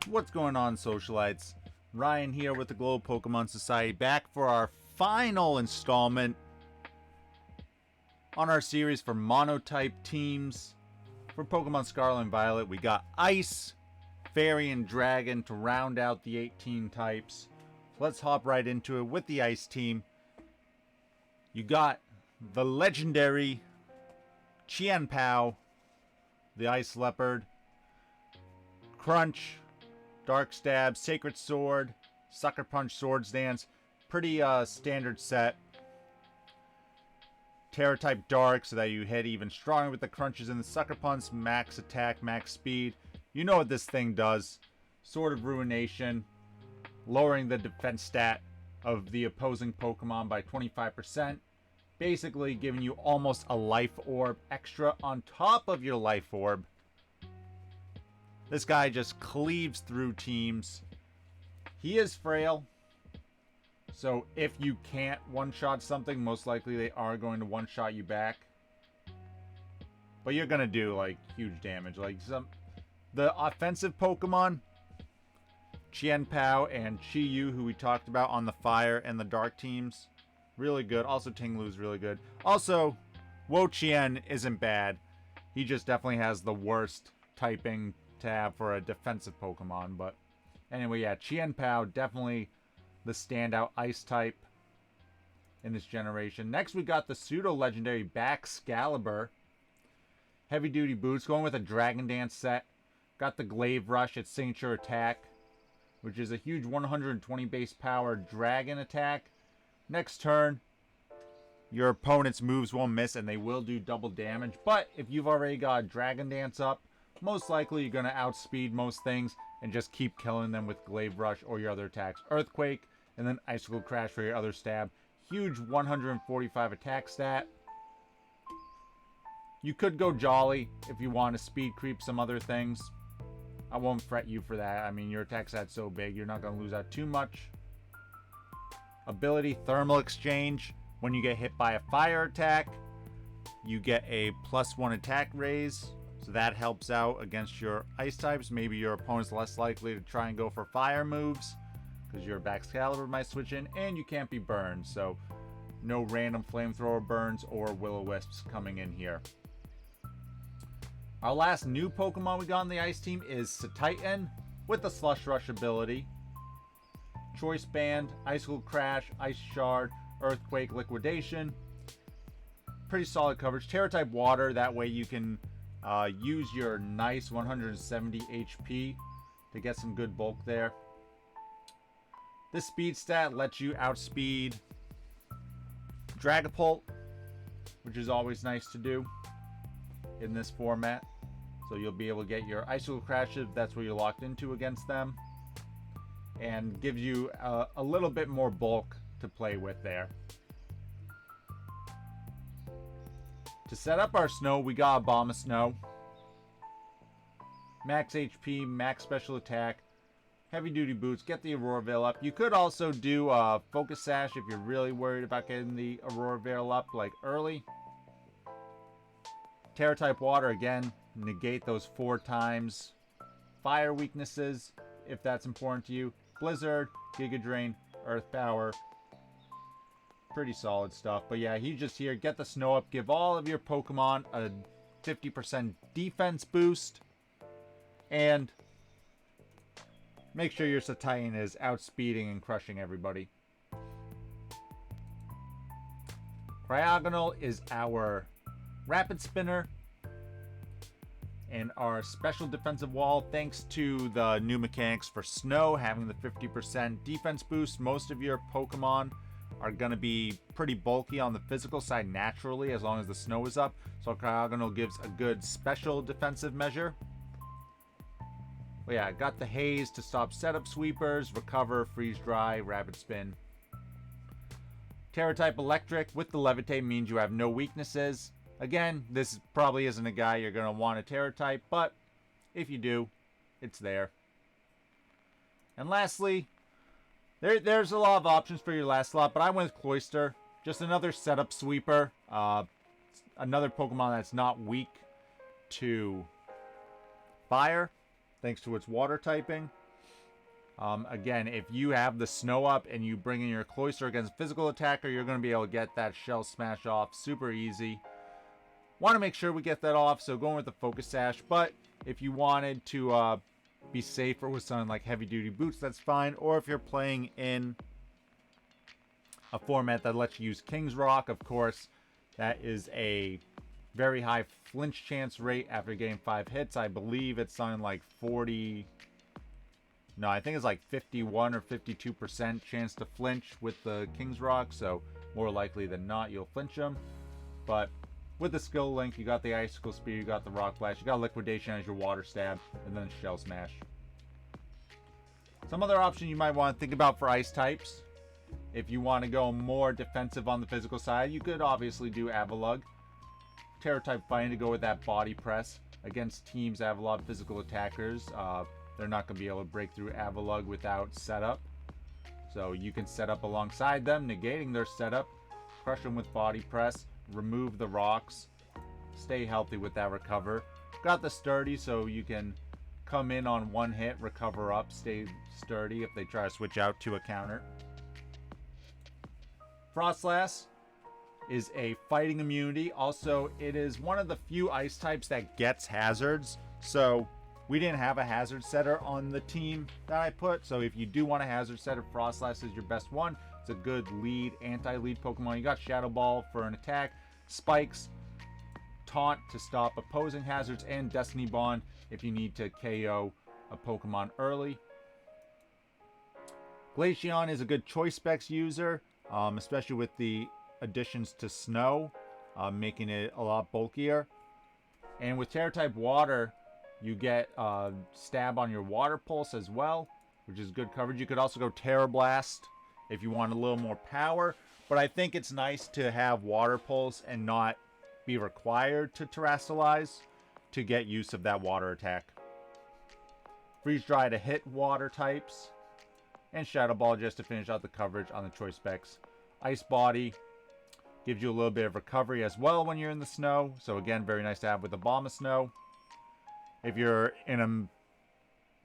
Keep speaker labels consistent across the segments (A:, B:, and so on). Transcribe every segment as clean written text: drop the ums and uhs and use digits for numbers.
A: What's going on, Socialites? Ryan here with the Global Pokemon Society, back for our final installment on our series for Monotype teams. For Pokemon Scarlet and Violet, we got Ice, Fairy, and Dragon to round out the 18 types. So let's hop right into it with the Ice team. You got the legendary Chien-pao, the Ice Leopard, Crunch, Dark Stab, Sacred Sword, Sucker Punch, Swords Dance. Pretty standard set. Terra type Dark so that you hit even stronger with the Crunches and the Sucker Punch. Max attack, max speed. You know what this thing does. Sword of Ruination. Lowering the defense stat of the opposing Pokemon by 25%. Basically giving you almost a life orb extra on top of your life orb. This guy just cleaves through teams. He is frail. So if you can't one-shot something, most likely they are going to one-shot you back. But you're going to do like huge damage. Like the offensive Pokemon, chien-pao and Chi-Yu, who we talked about on the Fire and the Dark teams. Really good. Also Tinglu is really good. Also, Wo-Chien isn't bad. He just definitely has the worst typing to have for a defensive Pokemon. But anyway, yeah, chien-pao definitely the standout ice type in this generation. Next we got the pseudo legendary Baxcalibur. Heavy duty boots, going with a Dragon Dance set. Got the Glaive Rush, its signature attack, which is a huge 120 base power dragon attack. Next turn, your opponent's moves won't miss and they will do double damage. But if you've already got Dragon Dance up, most likely you're going to outspeed most things and just keep killing them with Glaive Rush or your other attacks. Earthquake, and then Icicle Crash for your other stab. Huge 145 attack stat. You could go Jolly if you want to speed creep some other things. I won't fret you for that. I mean, your attack stat's so big, you're not going to lose out too much. Ability Thermal Exchange. When you get hit by a fire attack, you get a +1 attack raise. So that helps out against your ice types. Maybe your opponent's less likely to try and go for fire moves because your Baxcalibur might switch in, and you can't be burned. So no random flamethrower burns or will-o-wisps coming in here. Our last new Pokemon we got on the ice team is Titan with the Slush Rush ability. Choice Band, Icicle Crash, Ice Shard, Earthquake, Liquidation. Pretty solid coverage. Terra type Water, that way you can use your nice 170 HP to get some good bulk there. This speed stat lets you outspeed Dragapult, which is always nice to do in this format. So you'll be able to get your Icicle Crash if that's what you're locked into against them. And gives you a little bit more bulk to play with there. To set up our Snow, we got Abomasnow. Max HP, max special attack, heavy duty boots, get the Aurora Veil up. You could also do Focus Sash if you're really worried about getting the Aurora Veil up like early. Terra type Water, again, negate those 4 times fire weaknesses if that's important to you. Blizzard, Giga Drain, Earth Power. Pretty solid stuff. But yeah, he's just here. Get the Snow up. Give all of your Pokemon a 50% defense boost. And make sure your Titan is outspeeding and crushing everybody. Cryogonal is our Rapid Spinner and our special defensive wall. Thanks to the new mechanics for Snow having the 50% defense boost, most of your Pokemon are going to be pretty bulky on the physical side naturally as long as the Snow is up. So Cryogonal gives a good special defensive measure. But yeah, got the Haze to stop setup sweepers, recover, freeze dry, rapid spin. Terra type Electric with the Levitate means you have no weaknesses. Again, this probably isn't a guy you're going to want a Terra type, but if you do, it's there. And lastly, there's a lot of options for your last slot, but I went with Cloyster. Just another setup sweeper. Another Pokemon that's not weak to fire, thanks to its water typing. Again, if you have the snow up and you bring in your Cloyster against a physical attacker, you're going to be able to get that Shell Smash off super easy. Want to make sure we get that off, so going with the Focus Sash. But if you wanted to be safer with something like Heavy Duty Boots, that's fine. Or if you're playing in a format that lets you use King's Rock, of course, that is a very high flinch chance rate after getting 5 hits. I believe it's something like 40... No, I think it's like 51 or 52% chance to flinch with the King's Rock, so more likely than not you'll flinch them. But with the skill link, you got the Icicle Spear, you got the Rock Blast, you got Liquidation as your Water Stab, and then Shell Smash. Some other option you might want to think about for ice types. If you want to go more defensive on the physical side, you could obviously do Avalugg. Terror type fighting to go with that Body Press against teams that have a lot of physical attackers. They're not going to be able to break through Avalugg without setup. So you can set up alongside them, negating their setup, crush them with Body Press, remove the rocks, stay healthy with that recover. Got the Sturdy, so you can come in on one hit, recover up, stay sturdy if they try to switch out to a counter. Frostlass is a fighting immunity. Also, it is one of the few ice types that gets hazards. So we didn't have a hazard setter on the team that I put. So if you do want a hazard setter, Frostlass is your best one. It's a good lead, anti-lead Pokemon. You got Shadow Ball for an attack, Spikes, Taunt to stop opposing hazards, and Destiny Bond if you need to KO a Pokemon early. Glaceon is a good choice specs user, especially with the additions to snow, making it a lot bulkier. And with Terror type Water, you get Stab on your Water Pulse as well, which is good coverage. You could also go Terror Blast if you want a little more power, but I think it's nice to have Water Pulse and not be required to Terrasilize to get use of that water attack. Freeze Dry to hit water types, and Shadow Ball just to finish out the coverage on the choice specs. Ice Body gives you a little bit of recovery as well when you're in the snow, so again, very nice to have with the Bomb of Snow. If you're in a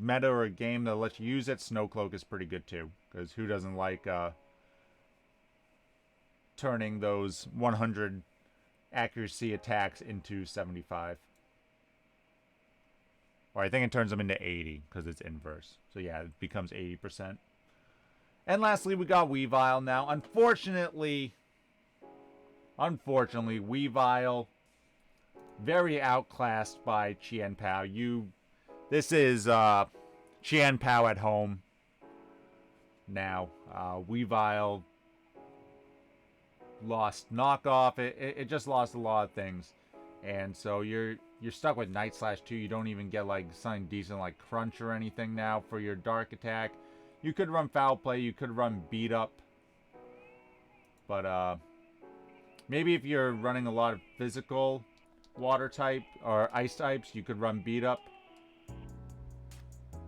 A: meta or a game that lets you use it, Snow Cloak is pretty good too, because who doesn't like turning those 100 accuracy attacks into 75? Or I think it turns them into 80 because it's inverse. So yeah, it becomes 80%. And lastly, we got Weavile now. Unfortunately, Weavile very outclassed by Chien-pao. This is Chien-pao at home now. Weavile lost knockoff. It just lost a lot of things, and so you're stuck with Night Slash 2. You don't even get like something decent like Crunch or anything now for your dark attack. You could run Foul Play, you could run Beat Up, but maybe if you're running a lot of physical water type or ice types, you could run Beat Up.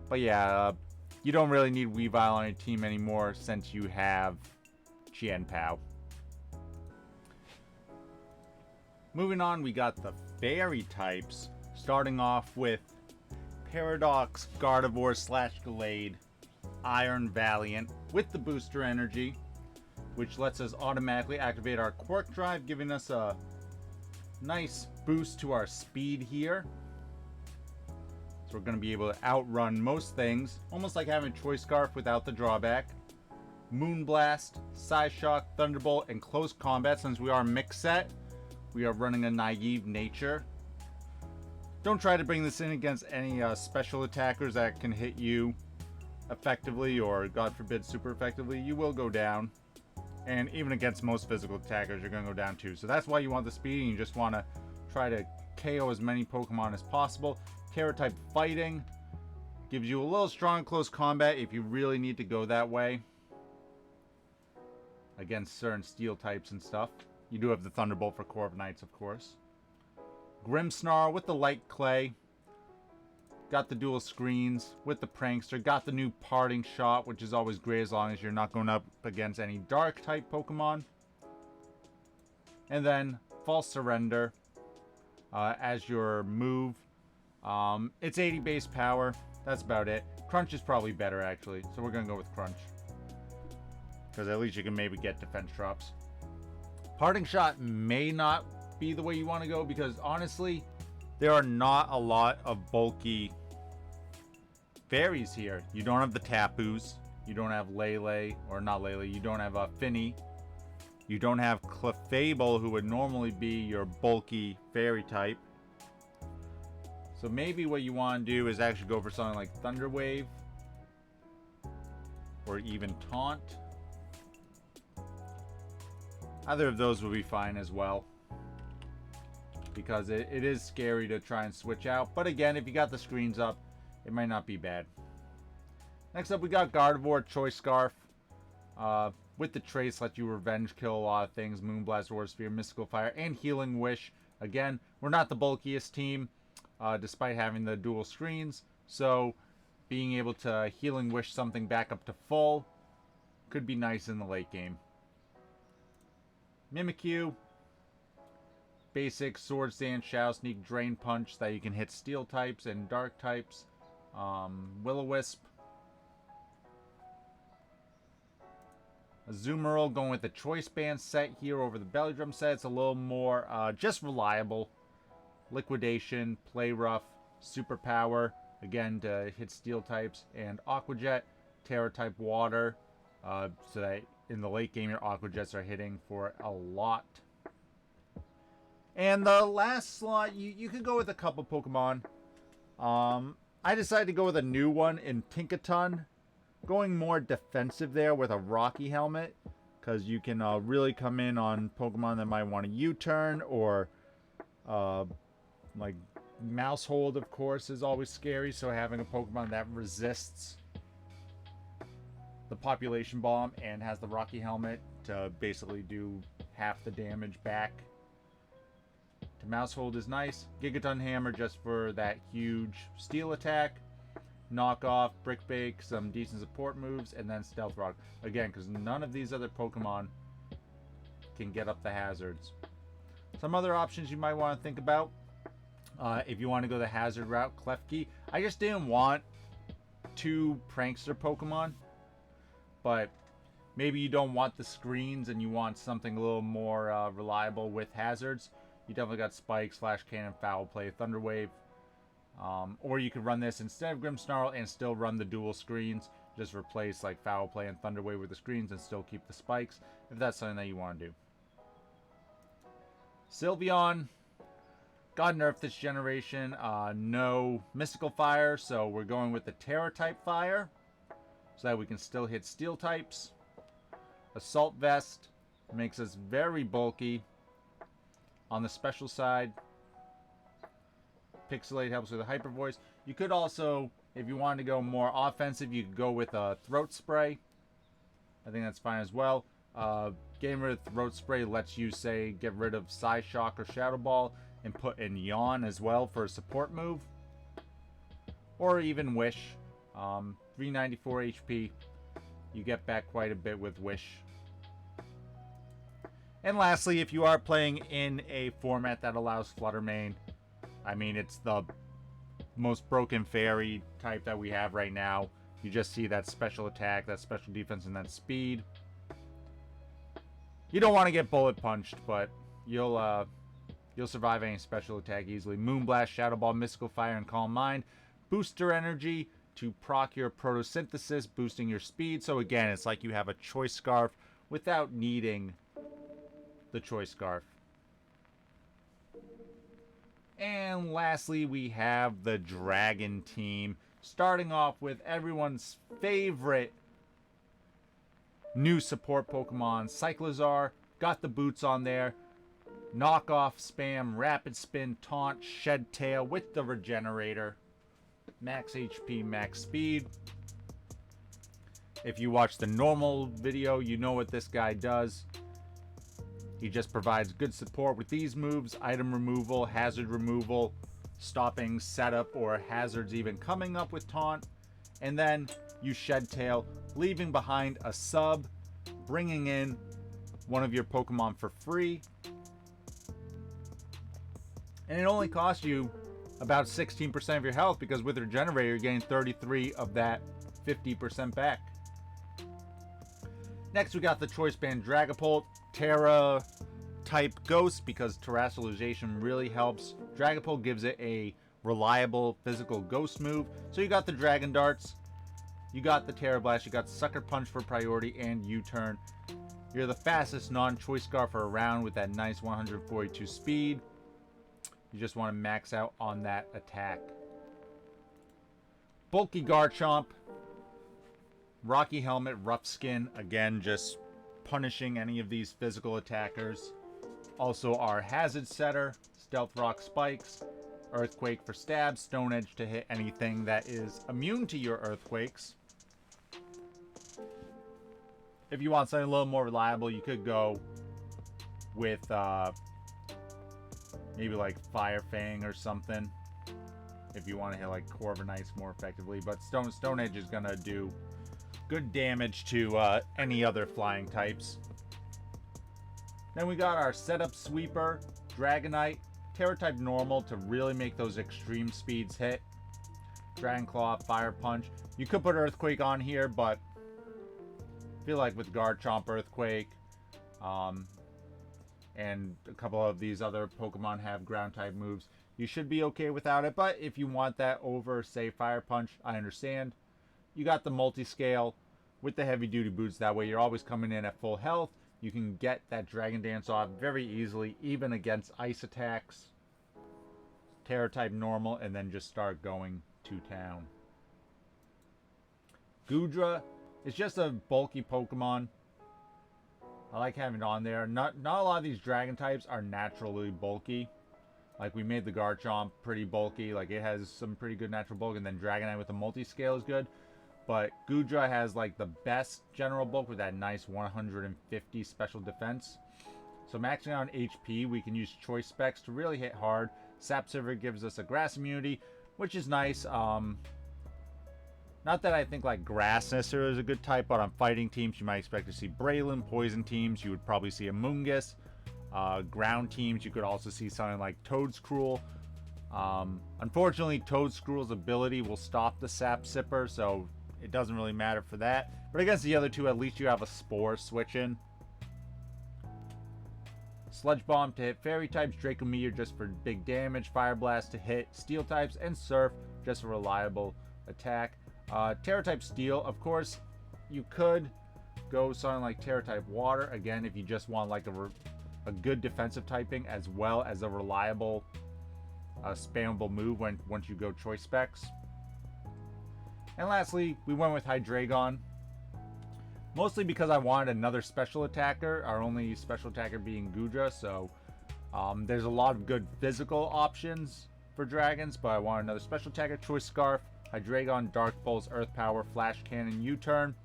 A: But yeah, you don't really need Weavile on your team anymore since you have Chien-pao. Moving on, we got the fairy types, starting off with Paradox, Gardevoir / Gallade, Iron Valiant with the booster energy, which lets us automatically activate our Quirk Drive, giving us a nice boost to our speed here. So we're going to be able to outrun most things, almost like having Choice Scarf without the drawback. Moonblast, Psyshock, Thunderbolt, and Close Combat. Since we are mix set, we are running a naive nature. Don't try to bring this in against any special attackers that can hit you effectively, or God forbid super effectively. You will go down. And even against most physical attackers, you're going to go down too. So that's why you want the speed, and you just want to try to KO as many Pokemon as possible. Terror type Fighting gives you a little strong close combat if you really need to go that way against certain steel types and stuff. You do have the Thunderbolt for Core of Knights, of course. Grimmsnarl with the Light Clay. Got the dual screens with the Prankster. Got the new Parting Shot, which is always great as long as you're not going up against any dark type Pokemon. And then False Surrender as your move. It's 80 base power. That's about it. Crunch is probably better, actually. So we're going to go with Crunch. Because at least you can maybe get defense drops. Parting Shot may not be the way you want to go. Because honestly, there are not a lot of bulky fairies here. You don't have the Tapus. You don't have Lele. Or not Lele. You don't have Finny. You don't have Clefable, who would normally be your bulky fairy type. So maybe what you want to do is actually go for something like Thunder Wave. Or even Taunt. Either of those will be fine as well. Because it is scary to try and switch out. But again, if you got the screens up, it might not be bad. Next up, we got Gardevoir, Choice Scarf. With the trace, let you revenge kill a lot of things. Moonblast, Aura Sphere, Mystical Fire, and Healing Wish. Again, we're not the bulkiest team. Despite having the dual screens. So, being able to Healing Wish something back up to full could be nice in the late game. Mimikyu. Basic Sword Dance, Shadow Sneak, Drain Punch that you can hit Steel types and Dark types. Will-O-Wisp. Azumarill going with the Choice Band set here over the Belly Drum set. It's a little more just reliable. Liquidation, Play Rough, Superpower, again to hit Steel types, and Aqua Jet, Terra type Water, so that in the late game your Aqua Jets are hitting for a lot. And the last slot, you could go with a couple Pokemon. I decided to go with a new one in Tinkaton, going more defensive there with a Rocky Helmet, because you can really come in on Pokemon that might want a U-turn, or like Mousehold, of course, is always scary. So having a Pokemon that resists the Population Bomb and has the Rocky Helmet to basically do half the damage back to Mousehold is nice. Gigaton Hammer just for that huge steel attack. Knock off, Brick Bake, some decent support moves, and then Stealth Rock. Again, because none of these other Pokemon can get up the hazards. Some other options you might want to think about. If you want to go the hazard route, Klefki. I just didn't want two prankster Pokemon. But maybe you don't want the screens and you want something a little more reliable with hazards. You definitely got Spike, Slash Cannon, Foul Play, Thunder Wave. Or you could run this instead of Grimmsnarl and still run the dual screens. Just replace like Foul Play and Thunder Wave with the screens and still keep the spikes. If that's something that you want to do. Sylveon. Got nerfed this generation. No Mystical Fire, so we're going with the Terra type Fire, so that we can still hit Steel types. Assault Vest makes us very bulky. On the special side, Pixelate helps with the Hyper Voice. You could also, if you wanted to go more offensive, you could go with a Throat Spray. I think that's fine as well. Getting rid of Throat Spray lets you, say, get rid of Psyshock or Shadow Ball and put in Yawn as well for a support move. Or even Wish. 394 HP. You get back quite a bit with Wish. And lastly, if you are playing in a format that allows Flutter Mane, I mean, it's the most broken fairy type that we have right now. You just see that special attack, that special defense, and that speed. You don't want to get bullet punched, but you'll survive any special attack easily. Moonblast, Shadow Ball, Mystical Fire, and Calm Mind. Booster Energy to proc your Photosynthesis, boosting your speed. So again, it's like you have a Choice Scarf without needing the Choice Scarf. And lastly, we have the Dragon team. Starting off with everyone's favorite new support Pokemon, Cyclizar. Got the boots on there. Knockoff, Spam, Rapid Spin, Taunt, Shed Tail with the Regenerator. Max HP, max speed. If you watch the normal video, you know what this guy does. He just provides good support with these moves, item removal, hazard removal, stopping setup or hazards even coming up with Taunt. And then you Shed Tail, leaving behind a sub, bringing in one of your Pokemon for free. And it only costs you about 16% of your health, because with Regenerator, you're getting 33 of that 50% back. Next, we got the Choice Band Dragapult, Terra type Ghost, because Terrestrialization really helps. Dragapult gives it a reliable physical ghost move. So you got the Dragon Darts, you got the Terra Blast, you got Sucker Punch for priority, and U-Turn. You're the fastest non-Choice Scarf around with that nice 142 speed. You just want to max out on that attack. Bulky Garchomp, Rocky Helmet, Rough Skin, again just punishing any of these physical attackers. Also our Hazard Setter, Stealth Rock Spikes, Earthquake for stabs, Stone Edge to hit anything that is immune to your earthquakes. If you want something a little more reliable, you could go with maybe like Fire Fang or something. If you want to hit like Corviknights more effectively. But Stone Edge is going to do good damage to any other flying types. Then we got our Setup Sweeper, Dragonite, Terra type normal to really make those extreme speeds hit. Dragon Claw, Fire Punch. You could put Earthquake on here, but I feel like with Garchomp, Earthquake, and a couple of these other Pokemon have ground type moves, you should be okay without it. But if you want that over, say, Fire Punch, I understand. You got the Multiscale with the heavy duty boots. That way you're always coming in at full health. You can get that Dragon Dance off very easily, even against ice attacks. Terra type normal, and then just start going to town. Goodra is just a bulky Pokemon. I like having it on there. Not a lot of these dragon types are naturally bulky. Like we made the Garchomp pretty bulky. Like it has some pretty good natural bulk, and then Dragonite with the Multiscale is good. But Goodra has like the best general bulk with that nice 150 special defense. So maxing out on HP, we can use Choice Specs to really hit hard. Sap Silver gives us a grass immunity, which is nice. Not that I think like grass necessarily is a good type, but on fighting teams you might expect to see Braylon. Poison teams you would probably see a Moongus. Ground teams you could also see something like Toedscruel. Unfortunately, Toedscruel's ability will stop the Sap Sipper, so it doesn't really matter for that. But against the other two, at least you have a Spore switch in. Sludge Bomb to hit Fairy types, Draco Meteor just for big damage, Fire Blast to hit Steel types, and Surf just a reliable attack. Terra type Steel, of course, you could go something like Terra type Water, again, if you just want like a good defensive typing as well as a reliable spammable move once you go Choice Specs. And lastly, we went with Hydreigon, mostly because I wanted another special attacker, our only special attacker being Goodra, so there's a lot of good physical options for dragons, but I want another special attacker. Choice Scarf, Hydreigon, Dark Pulse, Earth Power, Flash Cannon, U-Turn.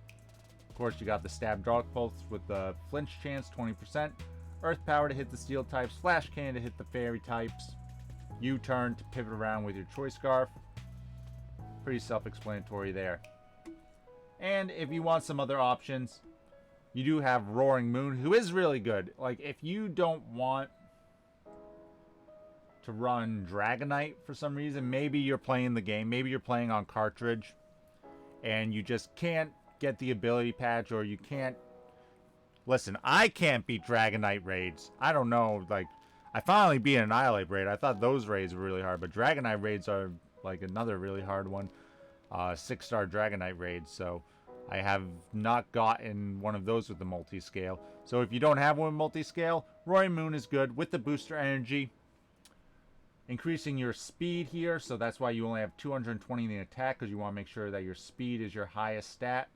A: Of course, you got the Stab Dark Pulse with the flinch chance, 20%. Earth Power to hit the Steel types, Flash Cannon to hit the Fairy types, U-Turn to pivot around with your Choice Scarf. Pretty self-explanatory there. And if you want some other options, you do have Roaring Moon, who is really good. Like, if you don't want to run Dragonite for some reason, maybe you're playing the game, maybe you're playing on cartridge, and you just can't get the ability patch, or you can't... Listen, I can't beat Dragonite raids. I don't know, like, I finally beat an Annihilate raid. I thought those raids were really hard, but Dragonite raids are, like, another really hard one. 6-star Dragonite raids, so I have not gotten one of those with the multi-scale. So if you don't have one with multi-scale, Roaring Moon is good with the booster energy. Increasing your speed here, so that's why you only have 220 in the attack, because you want to make sure that your speed is your highest stat.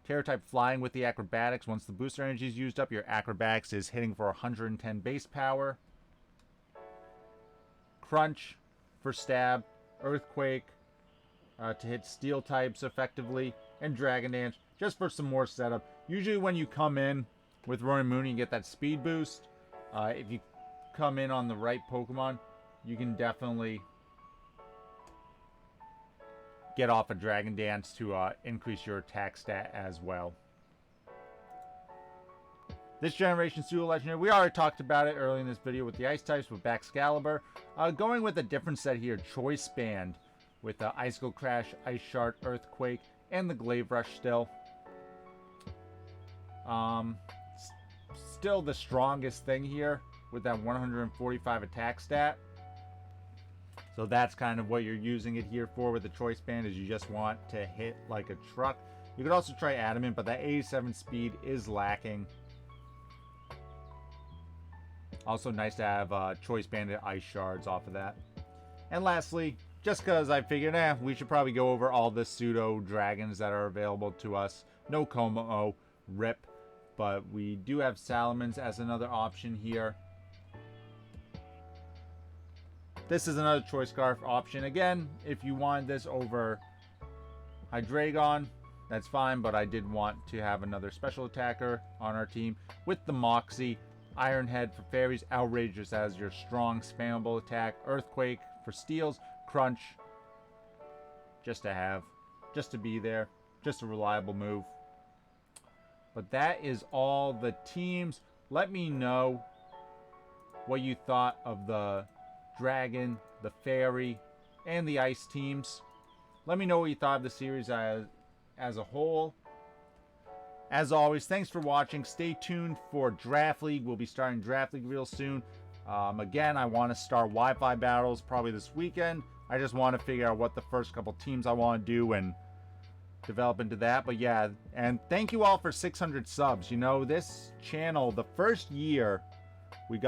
A: Terra type Flying with the Acrobatics. Once the booster energy is used up, your Acrobatics is hitting for 110 base power. Crunch for Stab. Earthquake to hit Steel types effectively. And Dragon Dance just for some more setup. Usually when you come in with Roaring Moon, you get that speed boost. If you come in on the right Pokemon, you can definitely get off a Dragon Dance to increase your attack stat as well. This generation pseudo legendary, we already talked about it early in this video with the ice types with Baxcalibur. Going with a different set here, Choice Band with Icicle Crash, Ice Shard, Earthquake, and the Glaive Rush still. Still the strongest thing here with that 145 attack stat. So that's kind of what you're using it here for with the Choice Band, is you just want to hit like a truck. You could also try Adamant, but that 87 speed is lacking. Also nice to have Choice Banded Ice Shards off of that. And lastly, just because I figured, we should probably go over all the pseudo dragons that are available to us. No Como, RIP, but we do have Salamence as another option here. This is another Choice Scarf option. Again, if you wanted this over Hydreigon, that's fine, but I did want to have another special attacker on our team with the Moxie. Iron Head for fairies, Outrageous as your strong spammable attack, Earthquake for steals, Crunch, just to have, just to be there, just a reliable move. But that is all the teams. Let me know what you thought of the Dragon, the Fairy, and the Ice teams. Let me know what you thought of the series as a whole. As always, thanks for watching. Stay tuned for Draft League. We'll be starting Draft League real soon. Again, I want to start Wi-Fi battles probably this weekend. I just want to figure out what the first couple teams I want to do and develop into that. But yeah, and thank you all for 600 subs. You know, this channel, the first year, we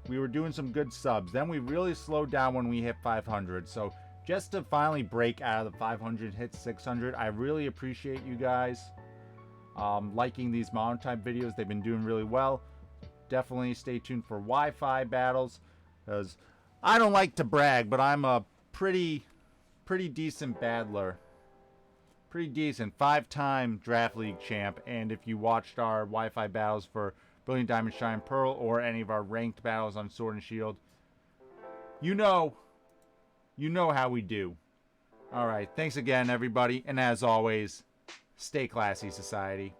A: were doing some good subs. Then we really slowed down when we hit 500. So just to finally break out of the 500, hit 600, I really appreciate you guys liking these Monotype videos. They've been doing really well. Definitely stay tuned for Wi-Fi battles, because I don't like to brag, but I'm a pretty decent battler. Pretty decent. 5-time Draft League champ. And if you watched our Wi-Fi battles for Brilliant Diamond, Shine Pearl, or any of our ranked battles on Sword and Shield, you know how we do. Alright, thanks again, everybody. And as always, stay classy, society.